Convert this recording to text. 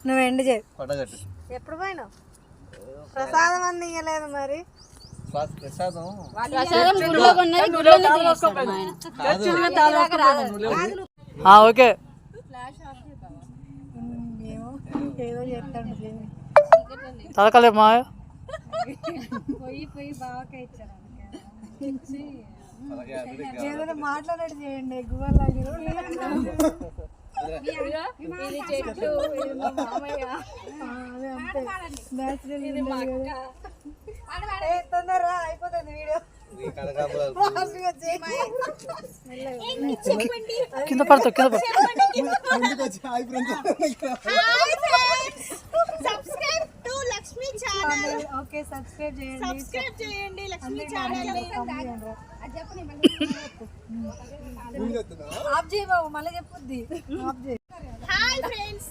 నువ్వు ఎండ్ చేయి. ఎప్పుడు పోయినావు? ప్రసాదం అన్ని ఇవ్వలేదు మరి. ఓకే ఏదో చెప్తాడు తలకలేమా పోయి బాగా ఇచ్చారు. ఏదైనా మాట్లాడేది చేయండి. తొందరగా అయిపోతుంది వీడియో. కింద పడతా ఓకే సబ్స్క్రైబ్ చేయండి లక్ష్మీ ఛానల్ ని. ఆఫ్ చేయి బాబు, మళ్ళీ చెప్పుద్ది. ఆఫ్ చేయి. Hi friends.